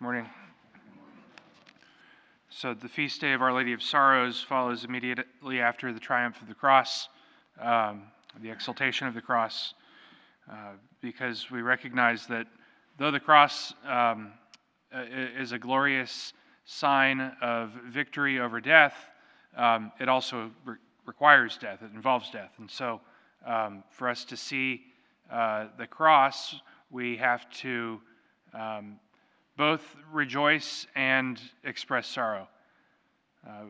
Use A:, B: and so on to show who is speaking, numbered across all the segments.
A: Morning. So the feast day of Our Lady of Sorrows follows immediately after the triumph of the cross, the exaltation of the cross, because we recognize that though the cross is a glorious sign of victory over death, it also requires death. It involves death. And so for us to see the cross, we have to both rejoice and express sorrow.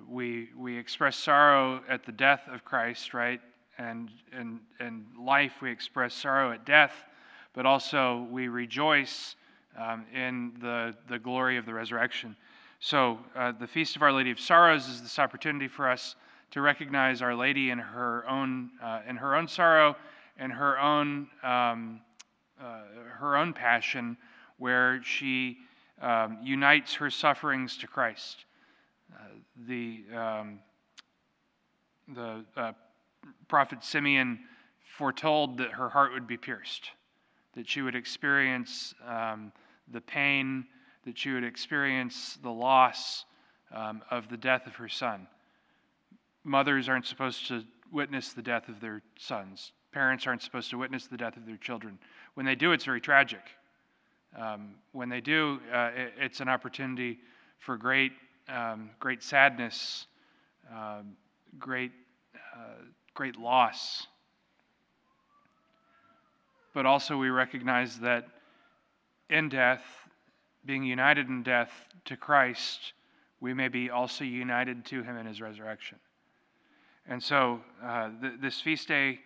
A: We express sorrow at the death of Christ, right? And in life we express sorrow at death, but also we rejoice in the glory of the resurrection. So the Feast of Our Lady of Sorrows is this opportunity for us to recognize Our Lady in her own sorrow and her own passion, where she unites her sufferings to Christ. The prophet Simeon foretold that her heart would be pierced, that she would experience the pain, that she would experience the loss of the death of her son. Mothers aren't supposed to witness the death of their sons. Parents aren't supposed to witness the death of their children. When they do, it's very tragic. When they do, it's an opportunity for great sadness, great loss. But also we recognize that in death, being united in death to Christ, we may be also united to Him in His resurrection. And so this feast day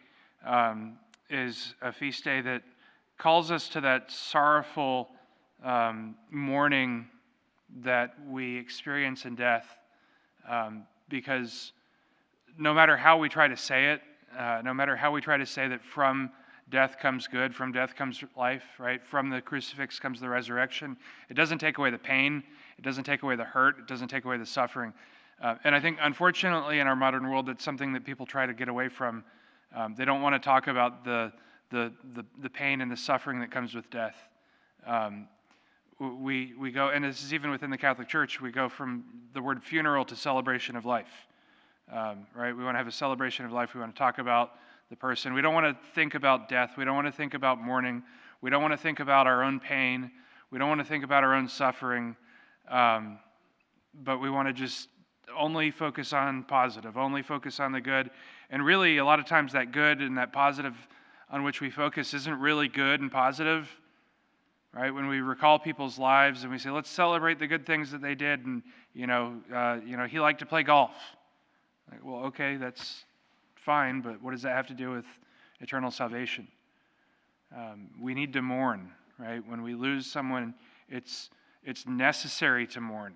A: is a feast day that calls us to that sorrowful mourning that we experience in death, because no matter how we try to say it, no matter how we try to say that from death comes good, from death comes life, right? From the crucifix comes the resurrection. It doesn't take away the pain. It doesn't take away the hurt. It doesn't take away the suffering. And I think, unfortunately, in our modern world, that's something that people try to get away from. They don't want to talk about the pain and the suffering that comes with death. We go, and this is even within the Catholic Church, we go from the word funeral to celebration of life. Right? We want to have a celebration of life. We want to talk about the person. We don't want to think about death. We don't want to think about mourning. We don't want to think about our own pain. We don't want to think about our own suffering. But we want to just only focus on positive, only focus on the good. And really, a lot of times that good and that positive on which we focus isn't really good and positive, right? When we recall people's lives and we say, let's celebrate the good things that they did, and he liked to play golf. Like, well, okay, that's fine, but what does that have to do with eternal salvation? We need to mourn, right? When we lose someone, it's necessary to mourn.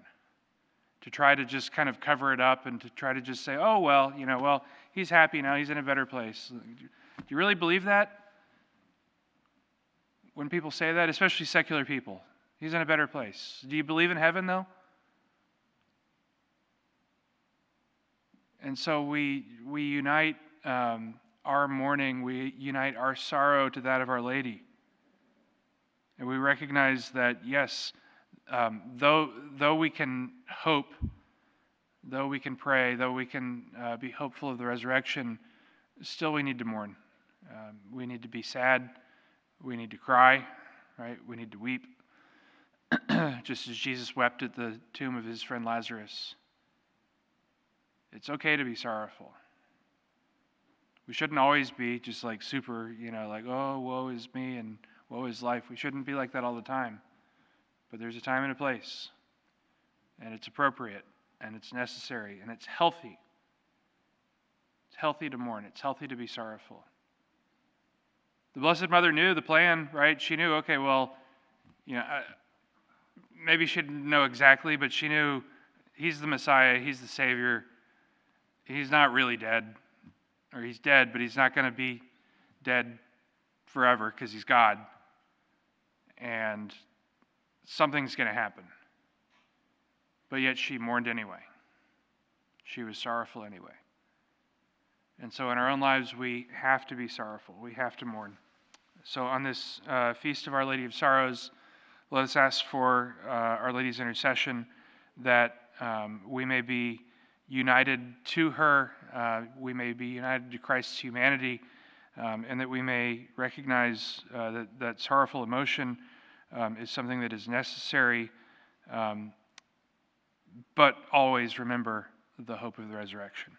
A: To try to just kind of cover it up and to try to just say, oh, well, he's happy now, he's in a better place. Do you really believe that? When people say that, especially secular people, he's in a better place. Do you believe in heaven, though? And so we unite our mourning, we unite our sorrow to that of Our Lady. And we recognize that, yes, though we can hope, though we can pray, though we can be hopeful of the resurrection, still we need to mourn. We need to be sad. We need to cry, right? We need to weep, just as Jesus wept at the tomb of his friend Lazarus. It's okay to be sorrowful. We shouldn't always be just like super, like, oh, woe is me and woe is life. We shouldn't be like that all the time. But there's a time and a place, and it's appropriate, and it's necessary, and it's healthy. It's healthy to mourn. It's healthy to be sorrowful. The Blessed Mother knew the plan, right? She knew, okay, well, maybe she didn't know exactly, but she knew he's the Messiah, he's the Savior. He's not really dead, or he's dead, but he's not going to be dead forever because he's God. And something's going to happen. But yet she mourned anyway. She was sorrowful anyway. And so in our own lives, we have to be sorrowful. We have to mourn. So on this Feast of Our Lady of Sorrows, let us ask for Our Lady's intercession that we may be united to her, we may be united to Christ's humanity, and that we may recognize that sorrowful emotion is something that is necessary, but always remember the hope of the resurrection.